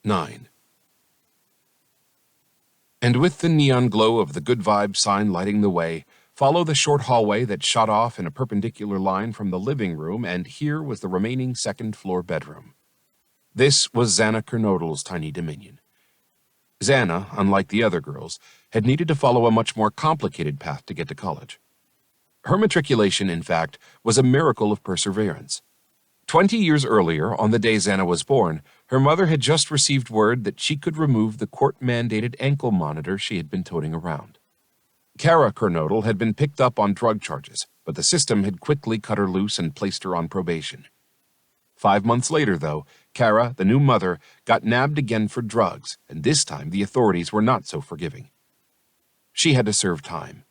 9. And with the neon glow of the Good Vibe sign lighting the way, follow the short hallway that shot off in a perpendicular line from the living room, and here was the remaining second-floor bedroom. This was Zanna Kernodle's tiny dominion. Zanna, unlike the other girls, had needed to follow a much more complicated path to get to college. Her matriculation, in fact, was a miracle of perseverance. 20 years earlier, on the day Zanna was born, her mother had just received word that she could remove the court-mandated ankle monitor she had been toting around. Kara Kernodle had been picked up on drug charges, but the system had quickly cut her loose and placed her on probation. 5 months later, though, Kara, the new mother, got nabbed again for drugs, and this time the authorities were not so forgiving. She had to serve time,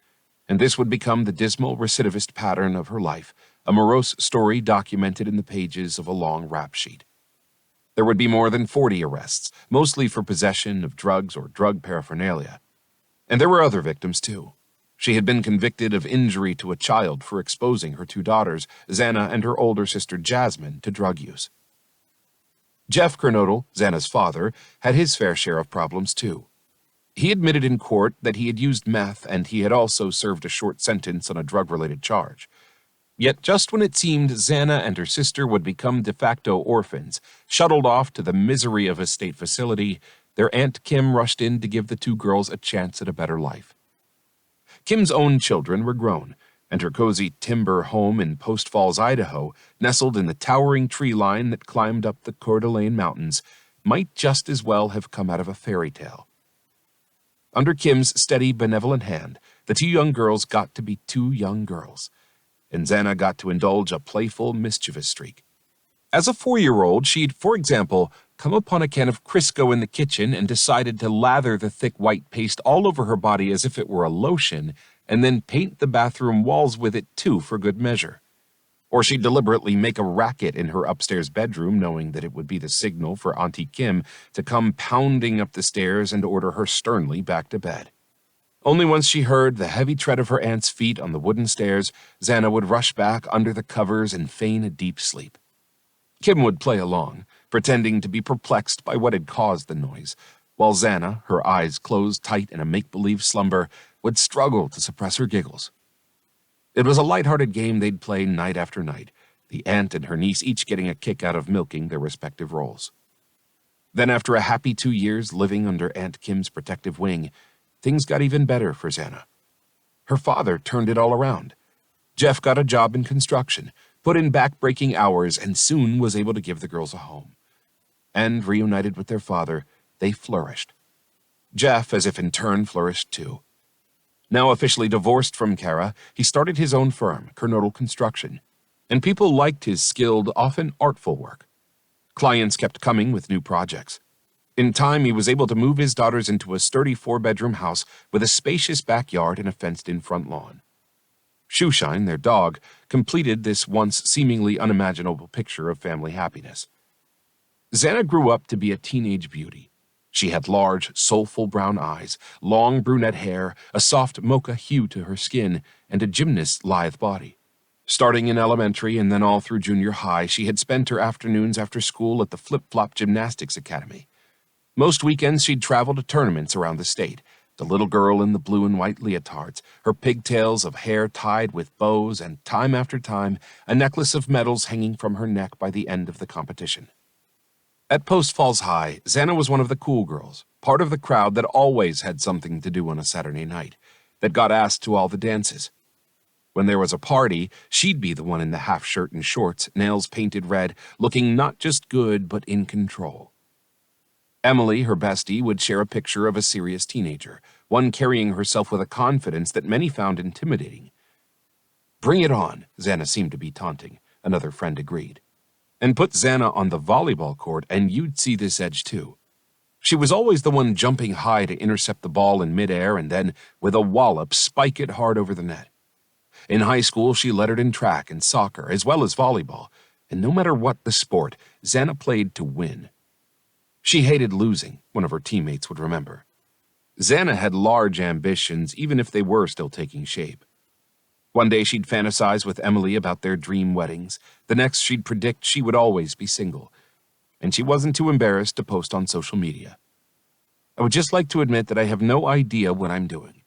and this would become the dismal recidivist pattern of her life, a morose story documented in the pages of a long rap sheet. There would be more than 40 arrests, mostly for possession of drugs or drug paraphernalia. And there were other victims, too. She had been convicted of injury to a child for exposing her 2 daughters, Zanna and her older sister Jasmine, to drug use. Jeff Kernodle, Zanna's father, had his fair share of problems, too. He admitted in court that he had used meth, and he had also served a short sentence on a drug-related charge. Yet just when it seemed Zanna and her sister would become de facto orphans, shuttled off to the misery of a state facility, their Aunt Kim rushed in to give the 2 girls a chance at a better life. Kim's own children were grown, and her cozy timber home in Post Falls, Idaho, nestled in the towering tree line that climbed up the Coeur d'Alene Mountains, might just as well have come out of a fairy tale. Under Kim's steady, benevolent hand, the 2 young girls got to be 2 young girls, and Zanna got to indulge a playful, mischievous streak. As a 4-year-old, she'd, for example, come upon a can of Crisco in the kitchen and decided to lather the thick white paste all over her body as if it were a lotion, and then paint the bathroom walls with it too for good measure. Or she'd deliberately make a racket in her upstairs bedroom, knowing that it would be the signal for Auntie Kim to come pounding up the stairs and order her sternly back to bed. Only once she heard the heavy tread of her aunt's feet on the wooden stairs, Zanna would rush back under the covers and feign a deep sleep. Kim would play along, pretending to be perplexed by what had caused the noise, while Zanna, her eyes closed tight in a make-believe slumber, would struggle to suppress her giggles. It was a light-hearted game they'd play night after night, the aunt and her niece each getting a kick out of milking their respective roles. Then, after a happy 2 years living under Aunt Kim's protective wing, things got even better for Zanna. Her father turned it all around. Jeff got a job in construction, put in back-breaking hours, and soon was able to give the girls a home. And, reunited with their father, they flourished. Jeff, as if in turn, flourished too. Now officially divorced from Kara, he started his own firm, Kernodle Construction, and people liked his skilled, often artful work. Clients kept coming with new projects. In time, he was able to move his daughters into a sturdy 4-bedroom house with a spacious backyard and a fenced-in front lawn. Shoeshine, their dog, completed this once seemingly unimaginable picture of family happiness. Zanna grew up to be a teenage beauty. She had large, soulful brown eyes, long brunette hair, a soft mocha hue to her skin, and a gymnast's lithe body. Starting in elementary and then all through junior high, she had spent her afternoons after school at the Flip-Flop Gymnastics Academy. Most weekends she'd travel to tournaments around the state, the little girl in the blue and white leotards, her pigtails of hair tied with bows, and time after time, a necklace of medals hanging from her neck by the end of the competition. At Post Falls High, Zanna was one of the cool girls, part of the crowd that always had something to do on a Saturday night, that got asked to all the dances. When there was a party, she'd be the one in the half shirt and shorts, nails painted red, looking not just good, but in control. Emily, her bestie, would share a picture of a serious teenager, one carrying herself with a confidence that many found intimidating. "Bring it on," Zanna seemed to be taunting, another friend agreed. And put Zanna on the volleyball court, and you'd see this edge too. She was always the one jumping high to intercept the ball in midair and then, with a wallop, spike it hard over the net. In high school, she lettered in track and soccer, as well as volleyball, and no matter what the sport, Zanna played to win. She hated losing, one of her teammates would remember. Zanna had large ambitions, even if they were still taking shape. One day she'd fantasize with Emily about their dream weddings. The next she'd predict she would always be single. and she wasn't too embarrassed to post on social media. I would just like to admit that I have no idea what I'm doing.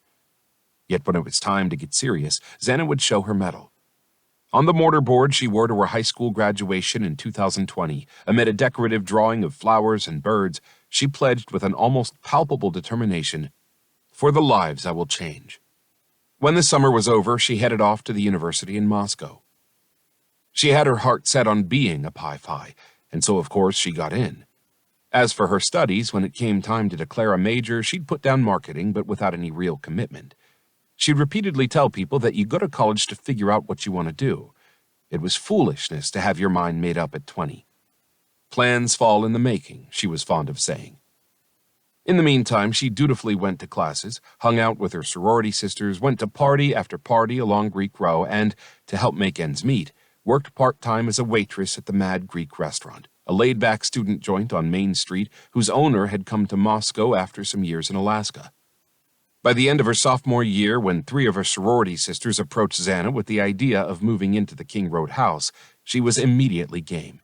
Yet when it was time to get serious, Zanna would show her mettle. On the mortarboard she wore to her high school graduation in 2020, amid a decorative drawing of flowers and birds, she pledged with an almost palpable determination, "For the lives I will change." When the summer was over, she headed off to the university in Moscow. She had her heart set on being a Pi-Phi, and so of course she got in. As for her studies, when it came time to declare a major, she'd put down marketing, but without any real commitment. She'd repeatedly tell people that you go to college to figure out what you want to do. It was foolishness to have your mind made up at 20. Plans fall in the making, she was fond of saying. In the meantime, she dutifully went to classes, hung out with her sorority sisters, went to party after party along Greek Row, and, to help make ends meet, worked part-time as a waitress at the Mad Greek Restaurant, a laid-back student joint on Main Street whose owner had come to Moscow after some years in Alaska. By the end of her sophomore year, when 3 of her sorority sisters approached Zanna with the idea of moving into the King Road house, she was immediately game.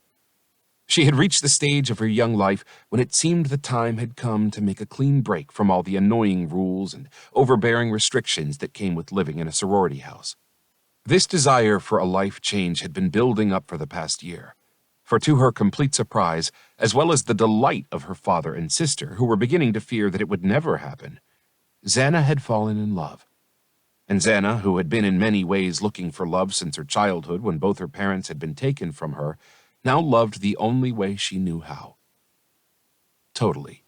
She had reached the stage of her young life when it seemed the time had come to make a clean break from all the annoying rules and overbearing restrictions that came with living in a sorority house. This desire for a life change had been building up for the past year, for to her complete surprise, as well as the delight of her father and sister, who were beginning to fear that it would never happen, Zanna had fallen in love. And Zanna, who had been in many ways looking for love since her childhood when both her parents had been taken from her, now loved the only way she knew how. Totally.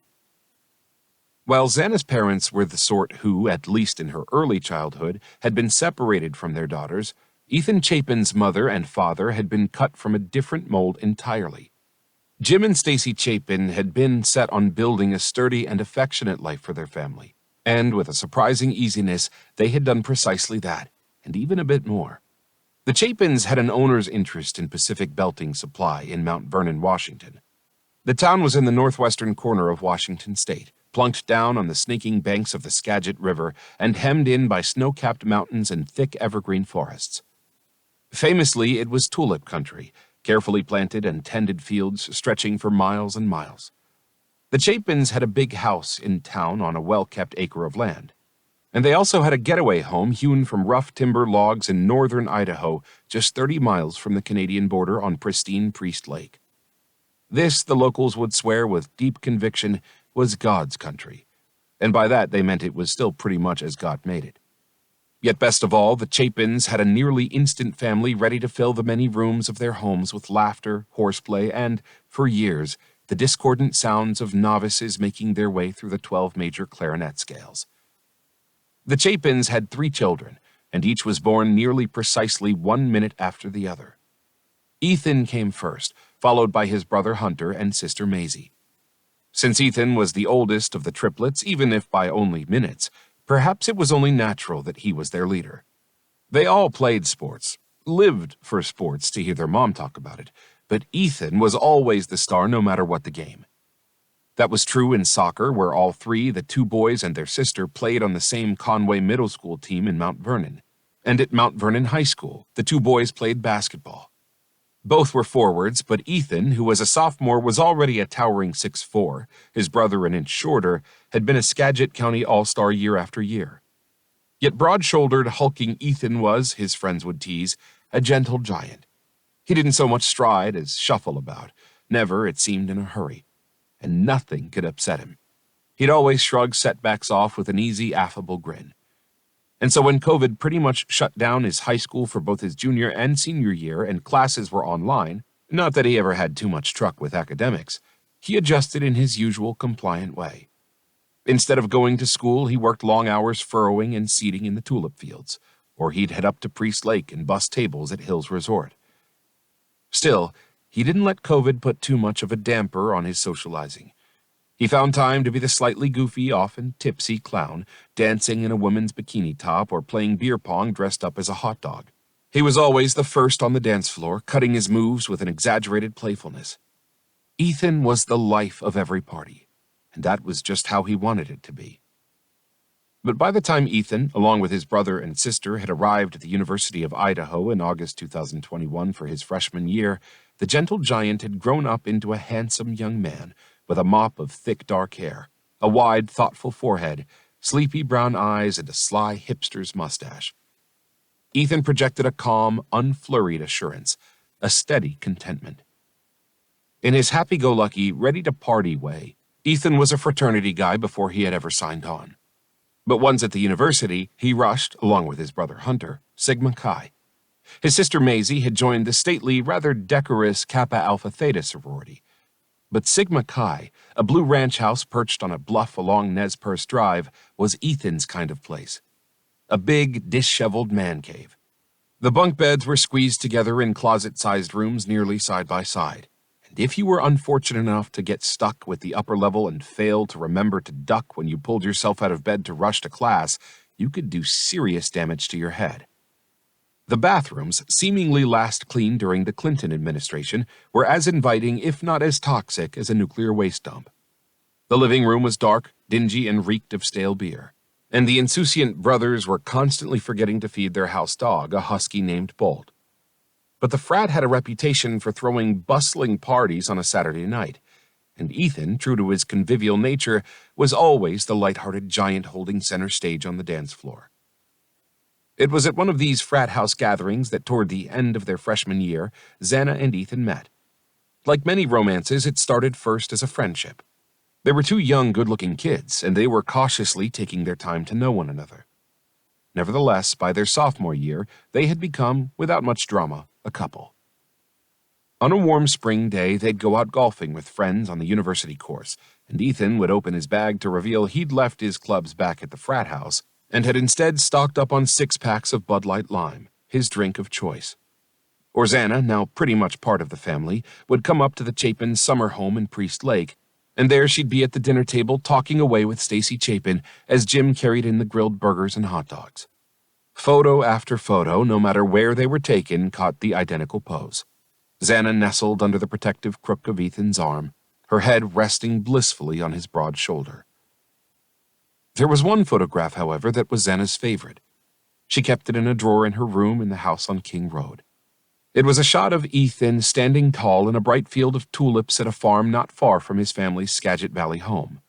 While Zanna's parents were the sort who, at least in her early childhood, had been separated from their daughters, Ethan Chapin's mother and father had been cut from a different mold entirely. Jim and Stacy Chapin had been set on building a sturdy and affectionate life for their family, and with a surprising easiness, they had done precisely that, and even a bit more. The Chapins had an owner's interest in Pacific Belting Supply in Mount Vernon, Washington. The town was in the northwestern corner of Washington state, plunked down on the snaking banks of the Skagit River and hemmed in by snow-capped mountains and thick evergreen forests. Famously, it was tulip country, carefully planted and tended fields stretching for miles and miles. The Chapins had a big house in town on a well-kept acre of land. And they also had a getaway home hewn from rough timber logs in northern Idaho, just 30 miles from the Canadian border on pristine Priest Lake. This, the locals would swear with deep conviction, was God's country, and by that they meant it was still pretty much as God made it. Yet best of all, the Chapins had a nearly instant family ready to fill the many rooms of their homes with laughter, horseplay, and, for years, the discordant sounds of novices making their way through the 12 major clarinet scales. The Chapins had 3 children, and each was born nearly precisely 1 minute after the other. Ethan came first, followed by his brother Hunter and sister Maisie. Since Ethan was the oldest of the triplets, even if by only minutes, perhaps it was only natural that he was their leader. They all played sports, lived for sports to hear their mom talk about it, but Ethan was always the star no matter what the game. That was true in soccer, where all 3, the 2 boys and their sister, played on the same Conway Middle School team in Mount Vernon. And at Mount Vernon High School, the 2 boys played basketball. Both were forwards, but Ethan, who was a sophomore, was already a towering 6'4". His brother, an inch shorter, had been a Skagit County All-Star year after year. Yet broad-shouldered, hulking Ethan was, his friends would tease, a gentle giant. He didn't so much stride as shuffle about, never, it seemed, in a hurry. And nothing could upset him. He'd always shrug setbacks off with an easy, affable grin. And so when COVID pretty much shut down his high school for both his junior and senior year and classes were online, not that he ever had too much truck with academics, he adjusted in his usual compliant way. Instead of going to school, he worked long hours furrowing and seeding in the tulip fields, or he'd head up to Priest Lake and bus tables at Hills Resort. Still, he didn't let COVID put too much of a damper on his socializing. He found time to be the slightly goofy, often tipsy clown, dancing in a woman's bikini top or playing beer pong dressed up as a hot dog. He was always the first on the dance floor, cutting his moves with an exaggerated playfulness. Ethan was the life of every party, and that was just how he wanted it to be. But by the time Ethan, along with his brother and sister, had arrived at the University of Idaho in August 2021 for his freshman year, the gentle giant had grown up into a handsome young man with a mop of thick dark hair, a wide, thoughtful forehead, sleepy brown eyes, and a sly hipster's mustache. Ethan projected a calm, unflurried assurance, a steady contentment. In his happy-go-lucky, ready-to-party way, Ethan was a fraternity guy before he had ever signed on. But once at the university, he rushed, along with his brother Hunter, Sigma Chi. His sister Maisie had joined the stately, rather decorous Kappa Alpha Theta sorority. But Sigma Chi, a blue ranch house perched on a bluff along Nez Perce Drive, was Ethan's kind of place. A big, disheveled man cave. The bunk beds were squeezed together in closet-sized rooms nearly side by side. And if you were unfortunate enough to get stuck with the upper level and fail to remember to duck when you pulled yourself out of bed to rush to class, you could do serious damage to your head. The bathrooms, seemingly last cleaned during the Clinton administration, were as inviting, if not as toxic, as a nuclear waste dump. The living room was dark, dingy, and reeked of stale beer. And the insouciant brothers were constantly forgetting to feed their house dog, a husky named Bolt. But the frat had a reputation for throwing bustling parties on a Saturday night, and Ethan, true to his convivial nature, was always the light-hearted giant holding center stage on the dance floor. It was at one of these frat house gatherings that toward the end of their freshman year, Zanna and Ethan met. Like many romances, it started first as a friendship. They were two young, good-looking kids, and they were cautiously taking their time to know one another. Nevertheless, by their sophomore year, they had become, without much drama, a couple. On a warm spring day, they'd go out golfing with friends on the university course, and Ethan would open his bag to reveal he'd left his clubs back at the frat house and had instead stocked up on 6-packs of Bud Light Lime, his drink of choice. Or Zanna, now pretty much part of the family, would come up to the Chapin summer home in Priest Lake, and there she'd be at the dinner table talking away with Stacy Chapin as Jim carried in the grilled burgers and hot dogs. Photo after photo, no matter where they were taken, caught the identical pose. Zanna nestled under the protective crook of Ethan's arm, her head resting blissfully on his broad shoulder. There was one photograph, however, that was Zanna's favorite. She kept it in a drawer in her room in the house on King Road. It was a shot of Ethan standing tall in a bright field of tulips at a farm not far from his family's Skagit Valley home.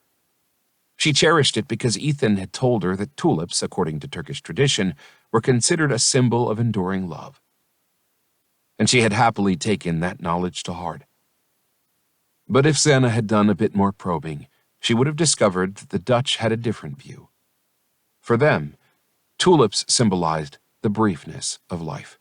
She cherished it because Ethan had told her that tulips, according to Turkish tradition, were considered a symbol of enduring love. And she had happily taken that knowledge to heart. But if Zanna had done a bit more probing, she would have discovered that the Dutch had a different view. For them, tulips symbolized the briefness of life.